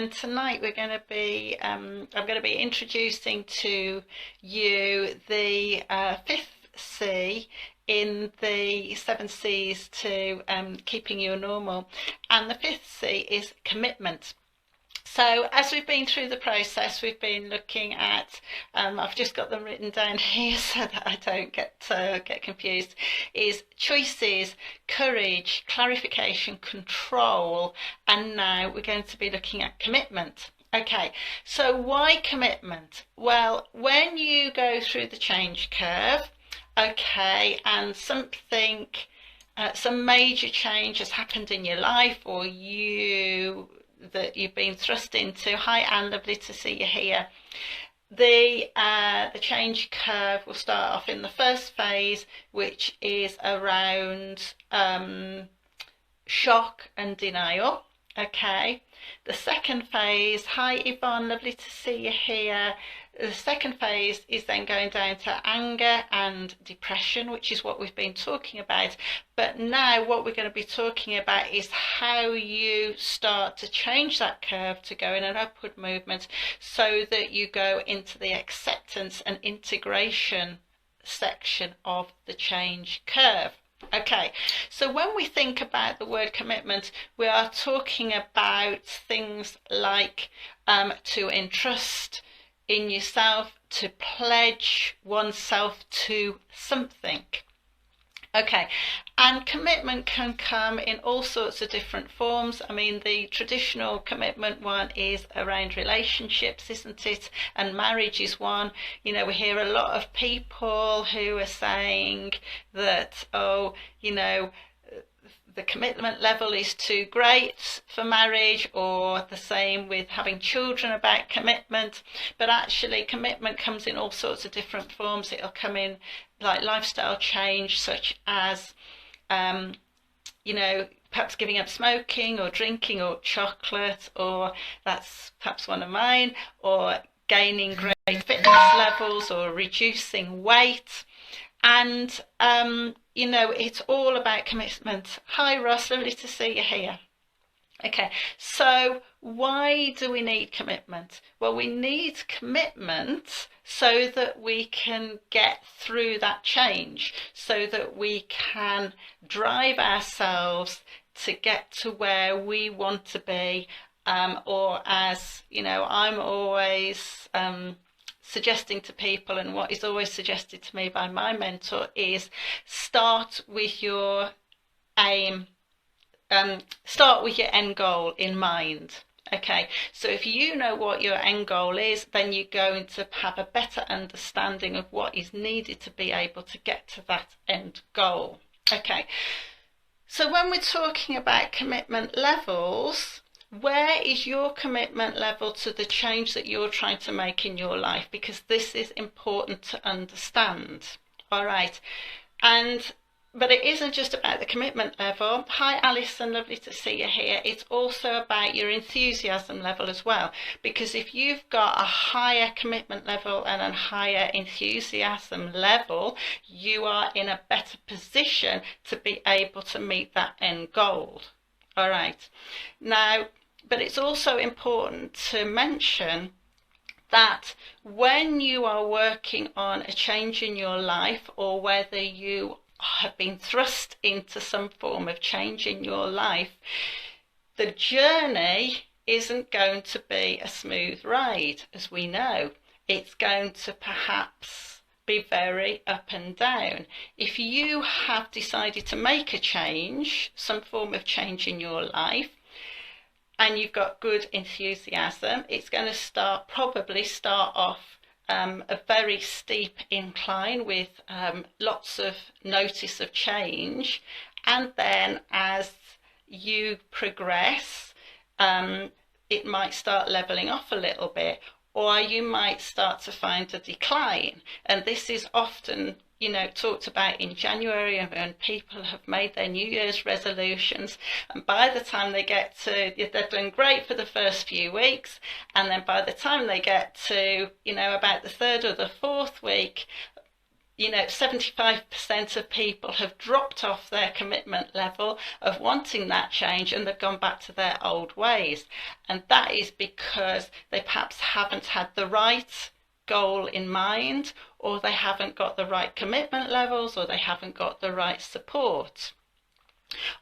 and tonight we're going to be I'm going to be introducing to you the fifth C in the seven C's to keeping you normal, and the fifth C is commitment. So as we've been through the process, we've been looking at, I've just got them written down here so that I don't get confused, is choices, courage, clarification, control, and now we're going to be looking at commitment. Okay, so why commitment? Well, when you go through the change curve, okay, and something, some major change has happened in your life, or that you've been thrust into. Hi Anne, lovely to see you here. The change curve will start off in the first phase, which is around shock and denial. Okay, the second phase, hi Yvonne, lovely to see you here. The second phase is then going down to anger and depression, which is what we've been talking about. But now what we're going to be talking about is how you start to change that curve to go in an upward movement so that you go into the acceptance and integration section of the change curve. Okay, so when we think about the word commitment, we are talking about things like to entrust in yourself, to pledge oneself to something. Okay, and commitment can come in all sorts of different forms. I mean, the traditional commitment one is around relationships, isn't it? And marriage is one. You know, we hear a lot of people who are saying that, oh, you know, the commitment level is too great for marriage, or the same with having children about commitment. But actually commitment comes in all sorts of different forms. It'll come in like lifestyle change, such as you know, perhaps giving up smoking or drinking or chocolate, or that's perhaps one of mine, or gaining great fitness levels or reducing weight. And you know, it's all about commitment. Hi Ross, lovely to see you here. Okay, so why do we need commitment? Well, we need commitment so that we can get through that change, so that we can drive ourselves to get to where we want to be, or as you know, I'm always suggesting to people, and what is always suggested to me by my mentor, is start with your aim, start with your end goal in mind. Okay, so if you know what your end goal is, then you're going to have a better understanding of what is needed to be able to get to that end goal. Okay, so when we're talking about commitment levels, where is your commitment level to the change that you're trying to make in your life? Because this is important to understand. All right. But it isn't just about the commitment level. Hi Alison, lovely to see you here. It's also about your enthusiasm level as well. Because if you've got a higher commitment level and a higher enthusiasm level, you are in a better position to be able to meet that end goal. All right. Now, but it's also important to mention that when you are working on a change in your life, or whether you have been thrust into some form of change in your life, the journey isn't going to be a smooth ride, as we know. It's going to perhaps be very up and down. If you have decided to make a change, some form of change in your life, and you've got good enthusiasm, it's going to probably start off a very steep incline with lots of notice of change, and then as you progress, it might start leveling off a little bit, or you might start to find a decline. And this is often, you know, talked about in January, and when people have made their New Year's resolutions, and by the time they get to, they're doing great for the first few weeks, and then by the time they get to, you know, about the third or the fourth week, 75% of people have dropped off their commitment level of wanting that change, and they've gone back to their old ways. And that is because they perhaps haven't had the right goal in mind, or they haven't got the right commitment levels, or they haven't got the right support.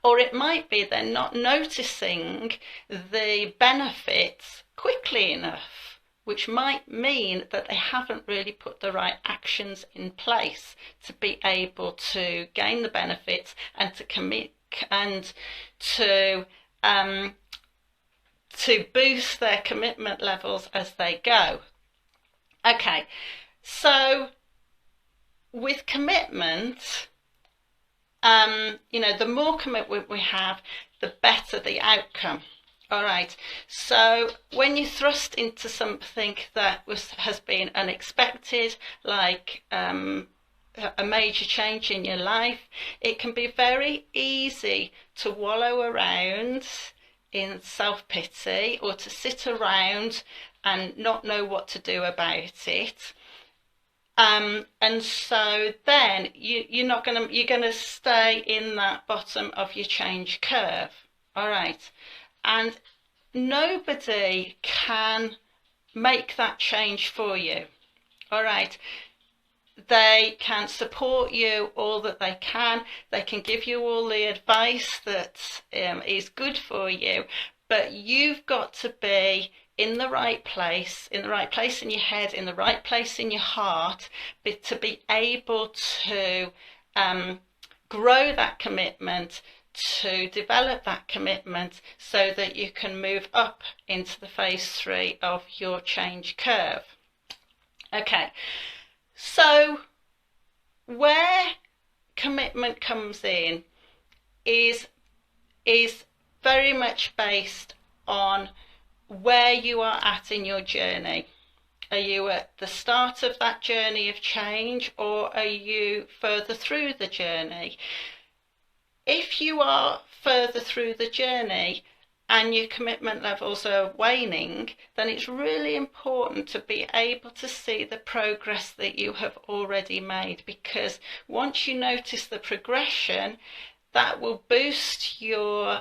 Or it might be they're not noticing the benefits quickly enough, which might mean that they haven't really put the right actions in place to be able to gain the benefits and to commit and to boost their commitment levels as they go. Okay, so with commitment, the more commitment we have, the better the outcome. All right, so when you're thrust into something that has been unexpected, like a major change in your life, it can be very easy to wallow around in self-pity, or to sit around and not know what to do about it. And so then you're going to stay in that bottom of your change curve. All right, and nobody can make that change for you. All right, they can support you all that they can. They can give you all the advice that is good for you, but you've got to be in the right place in your head, in the right place in your heart, to be able to grow that commitment, to develop that commitment, so that you can move up into the phase 3 of your change curve. Okay, so where commitment comes in is very much based on where you are at in your journey. Are you at the start of that journey of change, or are you further through the journey? If you are further through the journey and your commitment levels are waning, then it's really important to be able to see the progress that you have already made, because once you notice the progression, that will boost your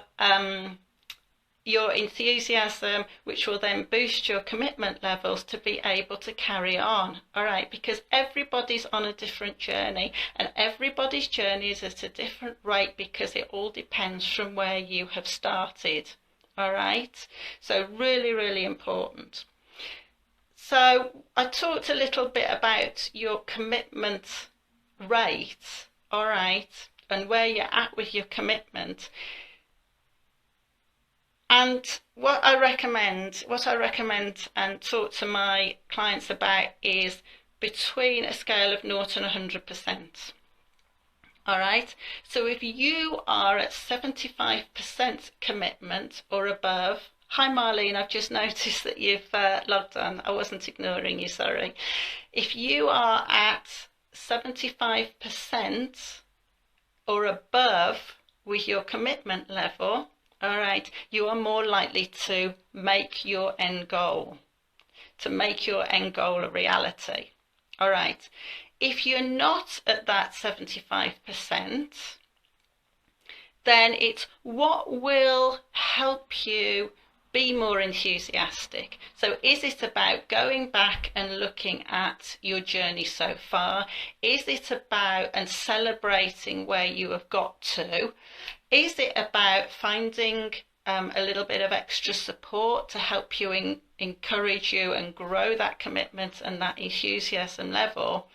enthusiasm, which will then boost your commitment levels to be able to carry on. All right, because everybody's on a different journey, and everybody's journey is at a different rate, because it all depends from where you have started. All right, so really, really important. So I talked a little bit about your commitment rate, all right, and where you're at with your commitment. And what I recommend and talk to my clients about is between a scale of 0 and 100%. All right, so if you are at 75% commitment or above, hi Marlene, I've just noticed that you've logged on. I wasn't ignoring you, sorry. If you are at 75% or above with your commitment level, all right, you are more likely to make your end goal, a reality. All right, if you're not at that 75%, then it's what will help you be more enthusiastic. So is it about going back and looking at your journey so far? Is it about and celebrating where you have got to? Is it about finding a little bit of extra support to help you encourage you and grow that commitment and that enthusiasm level?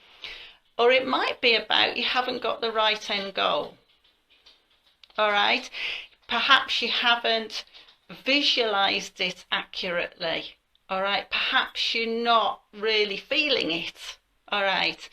Or it might be about you haven't got the right end goal. All right, perhaps you haven't visualized it accurately. All right, perhaps you're not really feeling it. All right,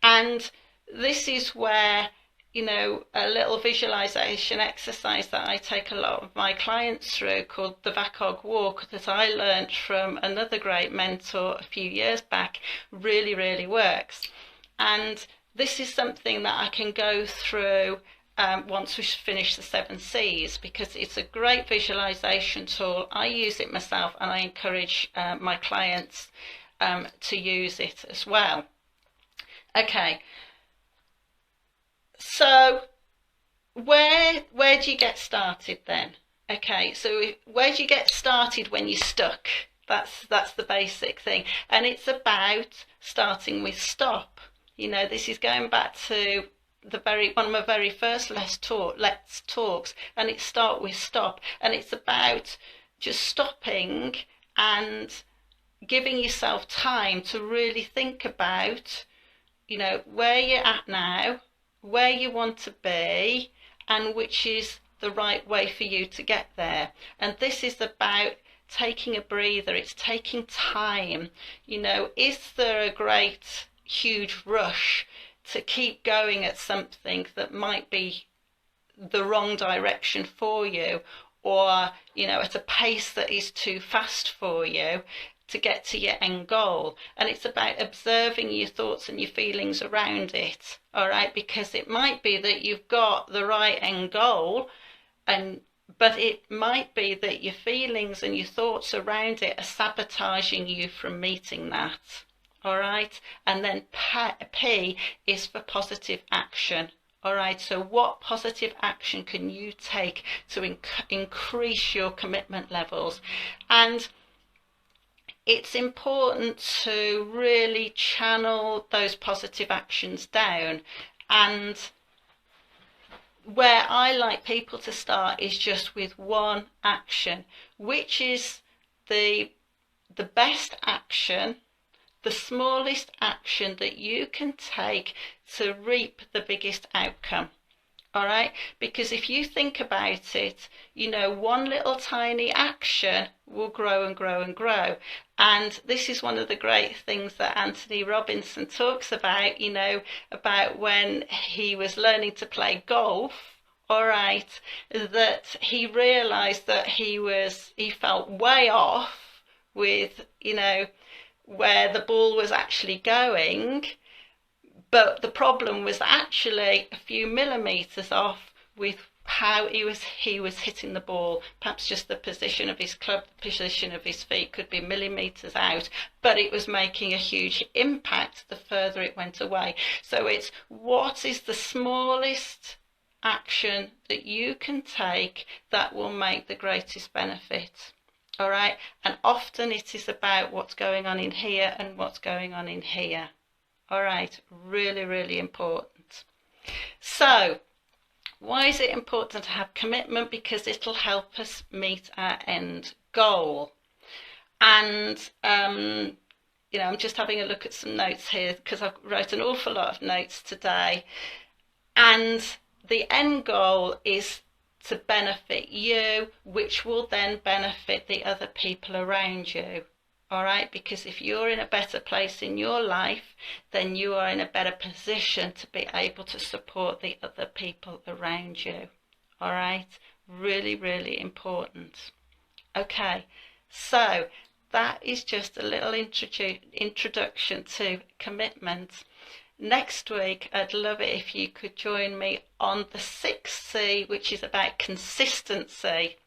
and this is where, a little visualization exercise that I take a lot of my clients through, called the VACOG walk, that I learned from another great mentor a few years back, really, really works. And this is something that I can go through once we finish the 7 C's, because it's a great visualization tool. I use it myself, and I encourage my clients to use it as well. Okay, So where do you get started then? Okay, so where do you get started when you're stuck? That's the basic thing, and it's about starting with stop. You know, this is going back to one of my very first let's talks, and it start with stop, and it's about just stopping and giving yourself time to really think about, you know, where you're at now, where you want to be, and which is the right way for you to get there. And this is about taking a breather. It's taking time. You know, is there a great huge rush to keep going at something that might be the wrong direction for you, or, you know, at a pace that is too fast for you to get to your end goal? And it's about observing your thoughts and your feelings around it, all right? Because it might be that you've got the right end goal, but it might be that your feelings and your thoughts around it are sabotaging you from meeting that, all right? And then P is for positive action. All right, so what positive action can you take to increase your commitment levels? And it's important to really channel those positive actions down. And where I like people to start is just with one action, which is the best action, the smallest action that you can take to reap the biggest outcome. All right, because if you think about it, you know, one little tiny action will grow and grow and grow. And this is one of the great things that Anthony Robinson talks about, you know, about when he was learning to play golf. All right, that he realized that he felt way off with, you know, where the ball was actually going. But the problem was actually a few millimeters off with how he was hitting the ball. Perhaps just the position of his club, the position of his feet could be millimeters out, but it was making a huge impact the further it went away. So it's what is the smallest action that you can take that will make the greatest benefit. All right, and often it is about what's going on in here and what's going on in here. All right, really, really important. So, why is it important to have commitment? Because it'll help us meet our end goal. And, you know, I'm just having a look at some notes here because I wrote an awful lot of notes today. And the end goal is to benefit you, which will then benefit the other people around you. All right, because if you're in a better place in your life, then you are in a better position to be able to support the other people around you. All right, really, really important. Okay, so that is just a little introduction to commitment. Next week, I'd love it if you could join me on the 6th C, which is about consistency.